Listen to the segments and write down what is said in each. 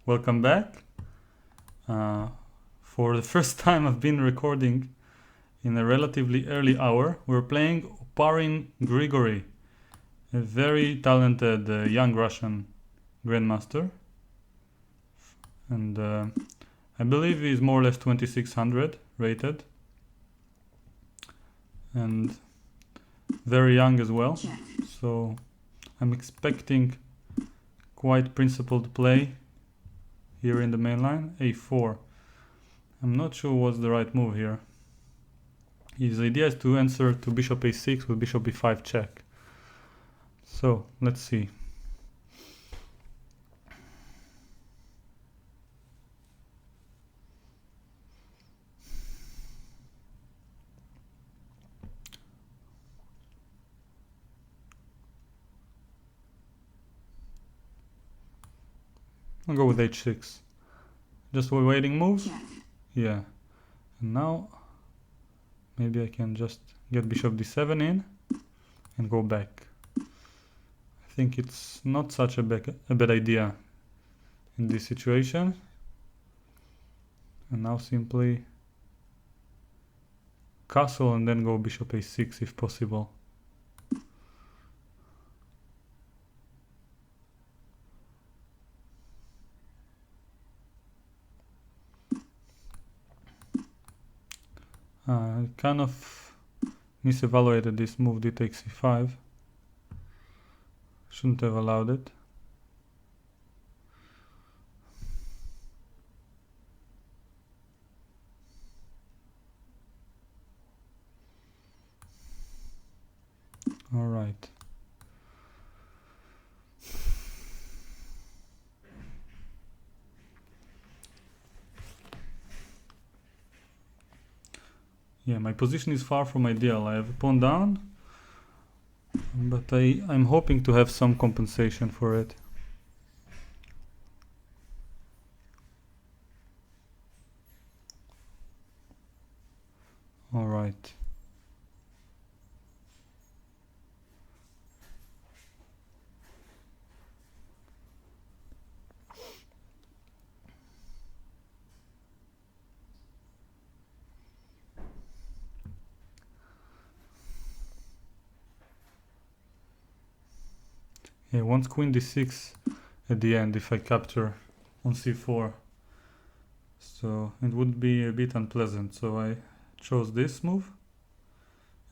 welcome back. For the first time I've been recording in a relatively early hour. We're playing Oparin Grigoriy, a very talented young Russian grandmaster. And I believe he's more or less 2600 rated. And very young as well. So I'm expecting quite principled play here in the main line. A4. I'm not sure what's the right move here. His idea is to answer to bishop a6 with bishop b5 check. So let's see. I'll go with h6. Just a waiting move. Yeah. And now maybe I can just get bishop d7 in and go back. I think it's not such a bad idea in this situation. And now simply castle and then go bishop a6 if possible. I kind of misevaluated this move, d takes c5. Shouldn't have allowed it. All right. Yeah, my position is far from ideal. I have a pawn down, but I'm hoping to have some compensation for it. All right. Yeah, wants queen d6 at the end if I capture on c4. So it would be a bit unpleasant. So I chose this move.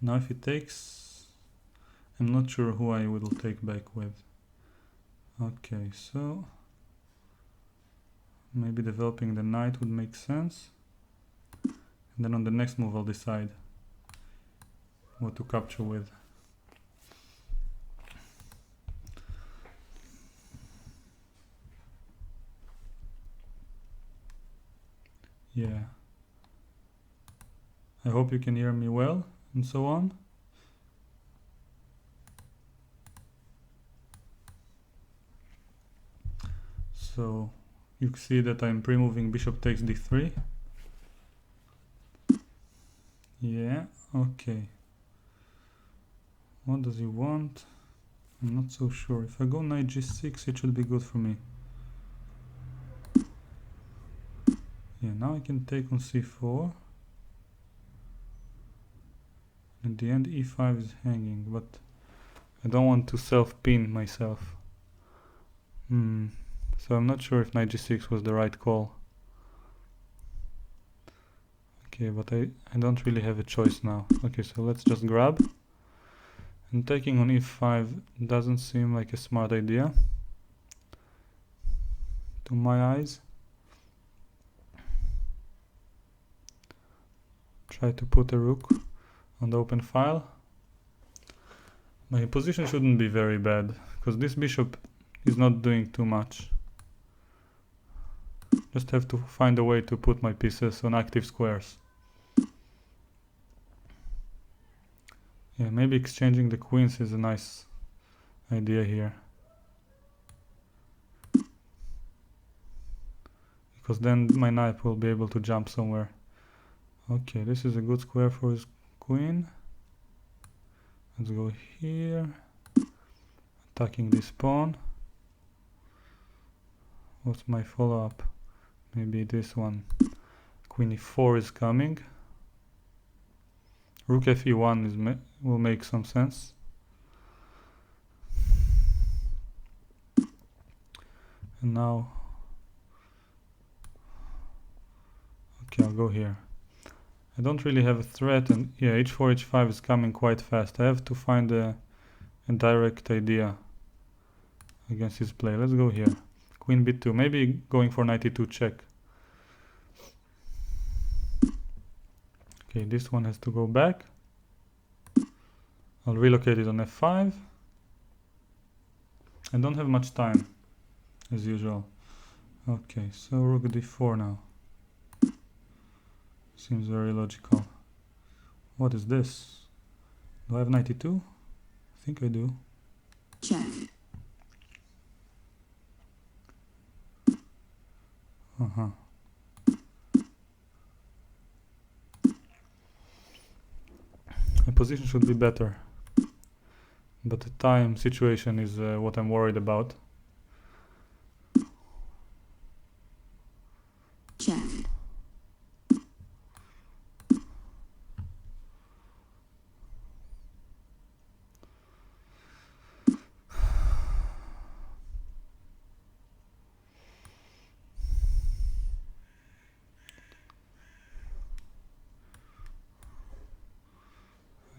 Now if he takes, I'm not sure who I will take back with. Okay, so maybe developing the knight would make sense. And then on the next move I'll decide what to capture with. Yeah. I hope you can hear me well and so on. So you see that I'm pre-moving bishop takes d3. Yeah, okay. What does he want? I'm not so sure. If I go knight g6 it should be good for me. Yeah, now I can take on c4. At the end e5 is hanging, but I don't want to self-pin myself. So I'm not sure if knight g6 was the right call. Okay, but I don't really have a choice now. Okay, so let's just grab. And taking on e5 doesn't seem like a smart idea to my eyes. Try to put a rook on the open file. My position shouldn't be very bad because this bishop is not doing too much. Just have to find a way to put my pieces on active squares. Yeah, maybe exchanging the queens is a nice idea here. Because then my knight will be able to jump somewhere. Okay, this is a good square for his queen. Let's go here. Attacking this pawn. What's my follow-up? Maybe this one. Queen e4 is coming. Rook fe1 is will make some sense. And now, okay, I'll go here. I don't really have a threat, and yeah, h4, h5 is coming quite fast. I have to find a direct idea against his play. Let's go here. Queen b2, maybe going for knight e2 check. Okay, this one has to go back. I'll relocate it on f5. I don't have much time, as usual. Okay, so rook d4 now. Seems very logical. What is this? Do I have knight e2? I think I do. Check. Uh-huh. My position should be better, but the time situation is what I'm worried about. Check.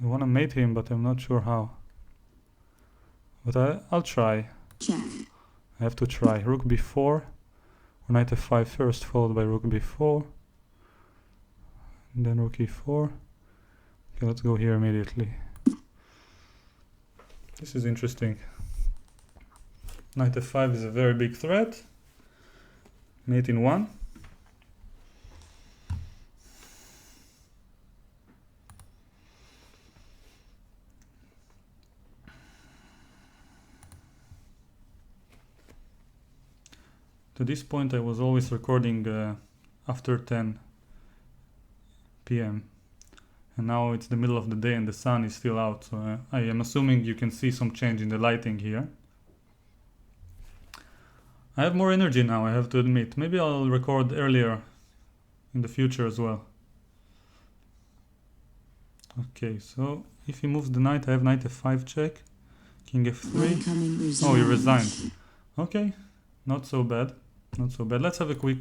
I want to mate him, but I'm not sure how. But I'll try. Check. I have to try. Rook b4, or knight f5 first, followed by rook b4, and then rook e4. Okay, let's go here immediately. This is interesting. Knight f5 is a very big threat. Mate in 1. To this point I was always recording after 10 p.m. and now it's the middle of the day and the sun is still out, so I am assuming you can see some change in the lighting here. I have more energy now, I have to admit. Maybe I'll record earlier in the future as well. Okay, so if he moves the knight, I have knight f5 check, king f3. Oh, he resigned. Okay, not so bad. Not so bad. Let's have a quick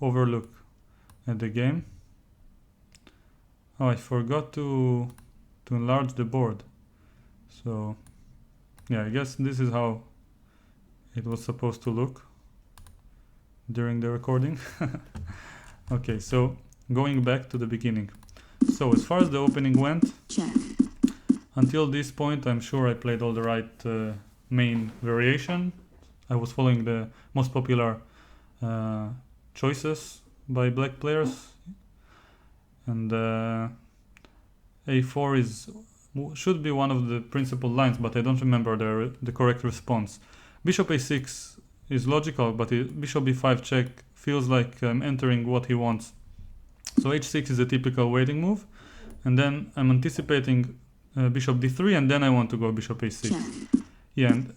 overlook at the game. Oh, I forgot to enlarge the board. So, yeah, I guess this is how it was supposed to look during the recording. Okay, so going back to the beginning. So, as far as the opening went, check. Until this point, I'm sure I played all the right main variation. I was following the most popular choices by black players, and a4 should be one of the principal lines, but I don't remember the correct response. Bishop a6 is logical, but bishop b5 check feels like I'm entering what he wants. So h6 is a typical waiting move, and then I'm anticipating bishop d3, and then I want to go bishop a6. Check. Yeah, and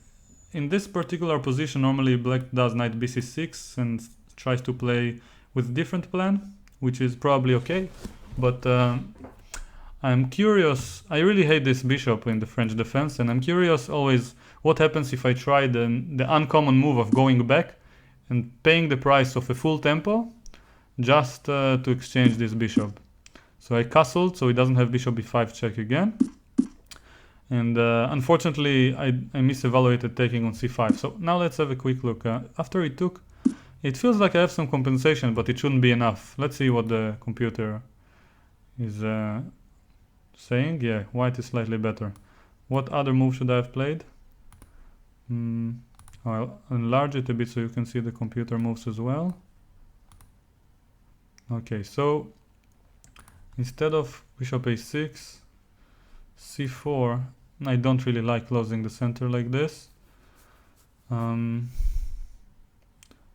in this particular position, normally black does knight bc6 and tries to play with different plan, which is probably okay. But I'm curious. I really hate this bishop in the French defense, and I'm curious always what happens if I try the uncommon move of going back and paying the price of a full tempo just to exchange this bishop. So I castled, so he doesn't have bishop b5 check again. And unfortunately, I misevaluated taking on c5. So now let's have a quick look. After he took, it feels like I have some compensation, but it shouldn't be enough. Let's see what the computer is saying. Yeah, white is slightly better. What other move should I have played? I'll enlarge it a bit so you can see the computer moves as well. Okay, so instead of bishop a6, c4, I don't really like closing the center like this.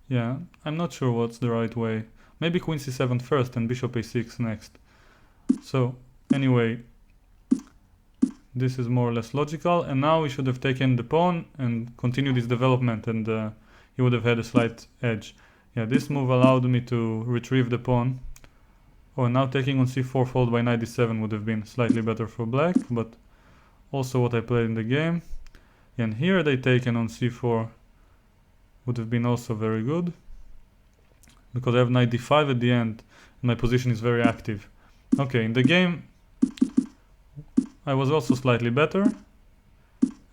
Yeah, I'm not sure what's the right way. Maybe queen c7 first and bishop a6 next. So anyway, this is more or less logical, and now we should have taken the pawn and continued his development, and he he would have had a slight edge. Yeah, this move allowed me to retrieve the pawn. Oh, now taking on c4 followed by knight d7 would have been slightly better for black, but also what I played in the game. And here they taken on c4 would have been also very good, because I have knight d5 at the end and my position is very active. Okay, in the game I was also slightly better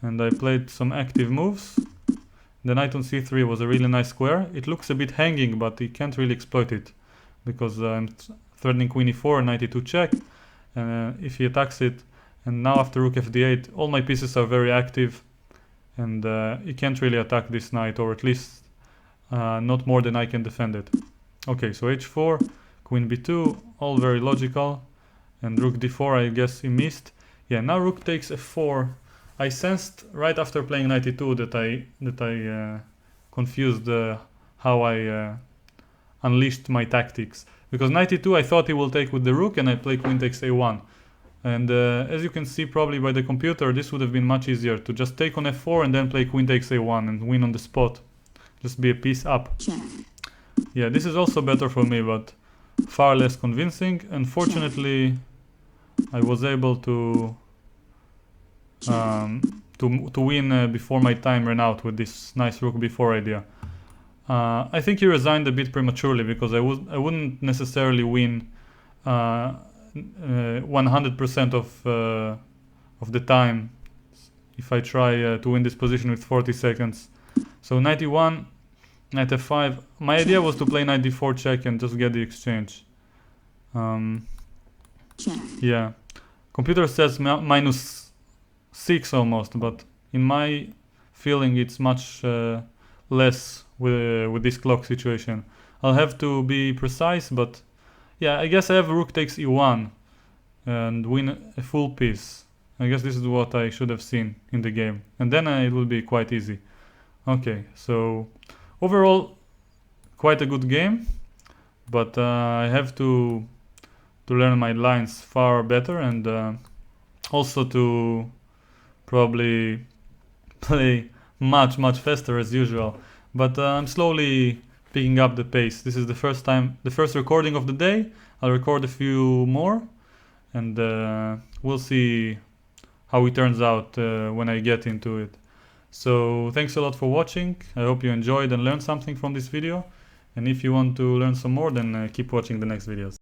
and I played some active moves. The knight on c3 was a really nice square. It looks a bit hanging, but he can't really exploit it because I'm threatening queen e4, knight e2 check, and if he attacks it, and now after rook fd8 all my pieces are very active, and he can't really attack this knight, or at least not more than I can defend it. Okay, so h4, queen b2, all very logical, and rook d4 I guess he missed. Yeah, now rook takes f4. I sensed right after playing knight e2 that I confused how I unleashed my tactics, because knight e2 I thought he will take with the rook and I play queen takes a1, and as you can see probably by the computer, this would have been much easier to just take on f4 and then play queen takes a1 and win on the spot, just be a piece up. Check. Yeah, this is also better for me, but far less convincing. Unfortunately, I was able to win before my time ran out with this nice rook b4 idea. I think he resigned a bit prematurely, because I wouldn't necessarily win 100% of the time if I try to win this position with 40 seconds. So knight e1, knight f5. My idea was to play knight d4 check and just get the exchange. Check. Yeah, computer says -6 almost, but in my feeling it's much less with this clock situation. I'll have to be precise, but yeah, I guess I have rook takes e1 and win a full piece. I guess this is what I should have seen in the game, and then it will be quite easy. Okay, so overall quite a good game, but I have to learn my lines far better, and also to probably play much faster as usual. But I'm slowly picking up the pace. This is the first recording of the day. I'll record a few more, and we'll see how it turns out when I get into it. So thanks a lot for watching. I hope you enjoyed and learned something from this video, and if you want to learn some more, then keep watching the next videos.